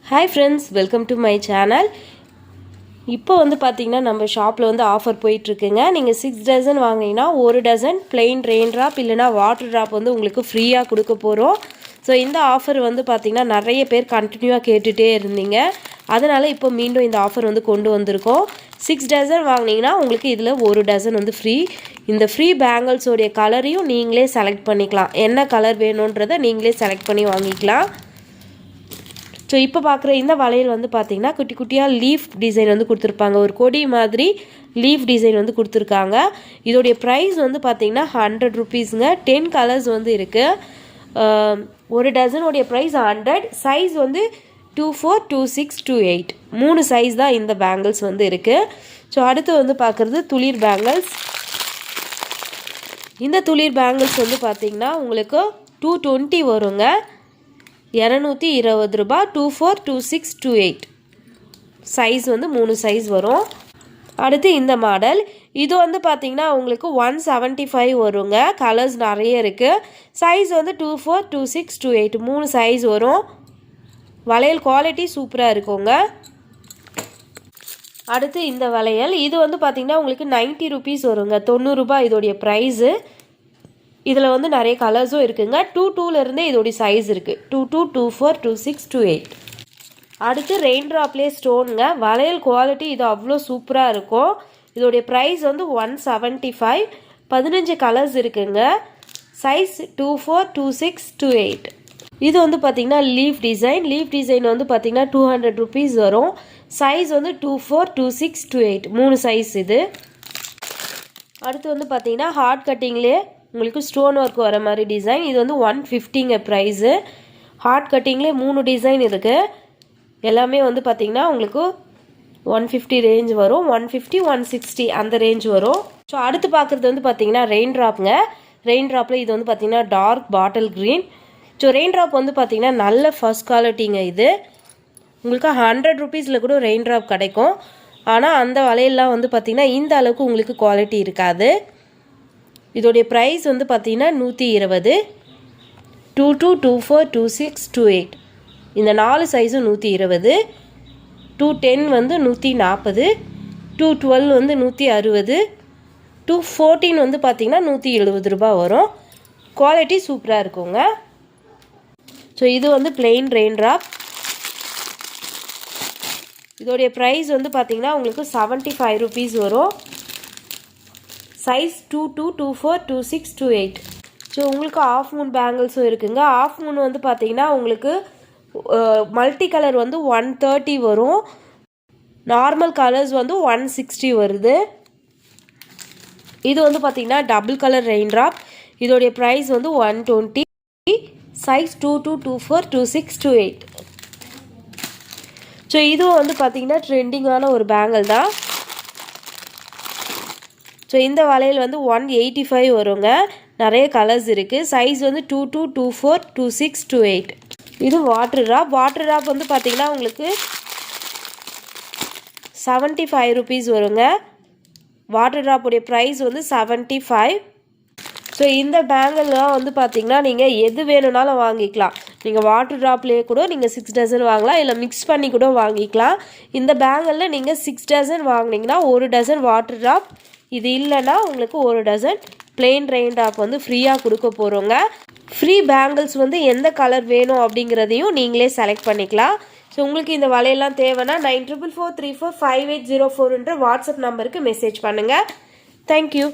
Hi friends, welcome to my channel. இப்போ வந்து பாத்தீங்கன்னா நம்ம ஷாப்ல வந்து ஆஃபர் போயிட்டு இருக்குங்க. நீங்க 6 டசன் வாங்குனீங்கன்னா ஒரு டசன் plain rain drop இல்லனா வாட்டர் drop வந்து உங்களுக்கு ஃப்ரீயா கொடுக்க போறோம். சோ இந்த ஆஃபர் வந்து பாத்தீங்கன்னா நிறைய பேர் கண்டினியூவா கேட்டுட்டே இருந்தீங்க. அதனால இப்போ மீண்டும் இந்த ஆஃபர் வந்து கொண்டு வந்திருக்கோம். 6 டசன் வாங்குனீங்கன்னா உங்களுக்கு இதுல ஒரு டசன் வந்து ஃப்ரீ. இந்த ஃப்ரீ பேங்கிள்ஸ் உடைய கலரையும் நீங்களே செலக்ட் பண்ணிக்கலாம். என்ன கலர் வேணும்ன்றதை நீங்களே செலக்ட் பண்ணி வாங்கிக்கலாம். ஸோ இப்போ பார்க்குற இந்த வளையல் வந்து பார்த்தீங்கன்னா குட்டி குட்டியாக லீஃப் டிசைன் வந்து கொடுத்துருப்பாங்க. ஒரு கொடி மாதிரி லீஃப் டிசைன் வந்து கொடுத்துருக்காங்க. இதோடைய ப்ரைஸ் வந்து பார்த்தீங்கன்னா 100 ருபீஸுங்க. 10 கலர்ஸ் வந்து இருக்குது. ஒரு டசனுடைய ப்ரைஸ் 100. சைஸ் வந்து 24, 26, 28 3 சைஸ் தான் இந்த பேங்கிள்ஸ் வந்து இருக்குது. ஸோ அடுத்து வந்து பார்க்குறது துளிர் பேங்கிள்ஸ். இந்த துளிர் பேங்கிள்ஸ் வந்து பார்த்தீங்கன்னா உங்களுக்கு 220 வருங்க. 220 ரூபாய். 24, 26, 28 சைஸ் வந்து 3 சைஸ் வரும். அடுத்து இந்த மாடல் இது வந்து பார்த்தீங்கன்னா உங்களுக்கு 175 வருங்க. கலர்ஸ் நிறைய இருக்குது. சைஸ் வந்து 24, 26, 28 3 சைஸ் வரும். வளையல் குவாலிட்டி சூப்பராக இருக்குங்க. அடுத்து இந்த வளையல் இது வந்து பார்த்தீங்கன்னா உங்களுக்கு 90 ருபீஸ் வருங்க. 90 ரூபாய் இதோடைய ப்ரைஸு. இதில் வந்து நிறைய கலர்ஸும் இருக்குங்க. 22லேருந்தே இதோடைய சைஸ் இருக்குது. 22, 24, 26, 28. அடுத்து ரெயின் ட்ராப்லேயே ஸ்டோனுங்க. வளையல் குவாலிட்டி இது அவ்வளோ சூப்பராக இருக்கும். இதோடைய ப்ரைஸ் வந்து 175. 15 கலர்ஸ் இருக்குங்க. சைஸ் 24, 26, 28. இது வந்து பார்த்திங்கன்னா லீஃப் டிசைன் வந்து பார்த்திங்கன்னா 200 ருபீஸ் வரும். சைஸ் வந்து 24, 26, 28 3 சைஸ் இது. அடுத்து வந்து பார்த்திங்கன்னா ஹார்ட் கட்டிங்லேயே உங்களுக்கு ஸ்டோன் ஒர்க் வர மாதிரி டிசைன். இது வந்து 150ங்க ப்ரைஸு. ஹார்ட் கட்டிங்லேயே 3 டிசைன் இருக்குது. எல்லாமே வந்து பார்த்திங்கன்னா உங்களுக்கு 150 ரேஞ்ச் வரும். 150, 160 அந்த ரேஞ்ச் வரும். ஸோ அடுத்து பார்க்குறது வந்து பார்த்திங்கன்னா ரெயின் ட்ராப்ங்க. ரெயின் ட்ராப்பில் இது வந்து பார்த்திங்கன்னா dark bottle green. So rain drop வந்து பார்த்திங்கன்னா நல்ல ஃபர்ஸ்ட் குவாலிட்டிங்க. இது உங்களுக்கு 100 ருபீஸில் கூட ரெயின் ட்ராப் கிடைக்கும். ஆனால் அந்த வலையெல்லாம் வந்து பார்த்திங்கன்னா இந்த அளவுக்கு உங்களுக்கு குவாலிட்டி இருக்காது. இதோடைய ப்ரைஸ் வந்து பார்த்தீங்கன்னா 120. 22, 24, 26, 28 இந்த 4 சைஸும் 120. 210 வந்து 140. 212 வந்து 160. 214 வந்து பார்த்தீங்கன்னா 170 ரூபாய் வரும். குவாலிட்டி சூப்பராக இருக்குங்க. ஸோ இது வந்து பிளெயின் ரெயின் ட்ராப். இதோடைய ப்ரைஸ் வந்து பார்த்தீங்கன்னா உங்களுக்கு 75 ருபீஸ் வரும். சைஸ் 22, 24, 26, 28. ஸோ உங்களுக்கு ஆஃப் மூன் பேங்கிள்ஸும் இருக்குங்க. ஆஃப் மூன் வந்து பார்த்தீங்கன்னா உங்களுக்கு மல்டி கலர் வந்து 130 வரும். நார்மல் கலர்ஸ் வந்து 160 வருது. இது வந்து பார்த்தீங்கன்னா டபுள் கலர் ரெயின் ட்ராப். இதோடைய ப்ரைஸ் வந்து 120. சைஸ் 22, 24, 26, 28. ஸோ இதுவும் வந்து பார்த்தீங்கன்னா ட்ரெண்டிங்கான ஒரு பேங்கிள் தான். ஸோ இந்த வளையல் வந்து 185 வருங்க. நிறைய கலர்ஸ் இருக்குது. சைஸ் வந்து 22, 24, 26, 28. இது வாட்டர் ட்ராப் வந்து பார்த்தீங்கன்னா உங்களுக்கு 75 ருபீஸ் வருங்க. வாட்டர் ட்ராப்புடைய ப்ரைஸ் வந்து 75. ஸோ இந்த பேங்கிள்லாம் வந்து பார்த்தீங்கன்னா நீங்கள் எது வேணும்னாலும் வாங்கிக்கலாம். நீங்கள் வாட்டர் ட்ராப்லேயே கூட நீங்கள் 6 டசன் வாங்கலாம். இல்லை மிக்ஸ் பண்ணி கூட வாங்கிக்கலாம். இந்த பேங்கிளில் நீங்கள் 6 டசன் வாங்கினீங்கன்னா ஒரு டசன் வாட்டர் ட்ராப். இது இல்லைன்னா உங்களுக்கு ஒரு டசன் பிளெயின் ரெயின் ட்ராப் வந்து ஃப்ரீயாக கொடுக்க போகிறோங்க. ஃப்ரீ பேங்கிள்ஸ் வந்து எந்த கலர் வேணும் அப்படிங்கிறதையும் நீங்களே செலக்ட் பண்ணிக்கலாம். ஸோ உங்களுக்கு இந்த வலையெல்லாம் தேவைன்னா 9444345804 வாட்ஸ்அப் நம்பருக்கு மெசேஜ் பண்ணுங்கள். தேங்க்யூ.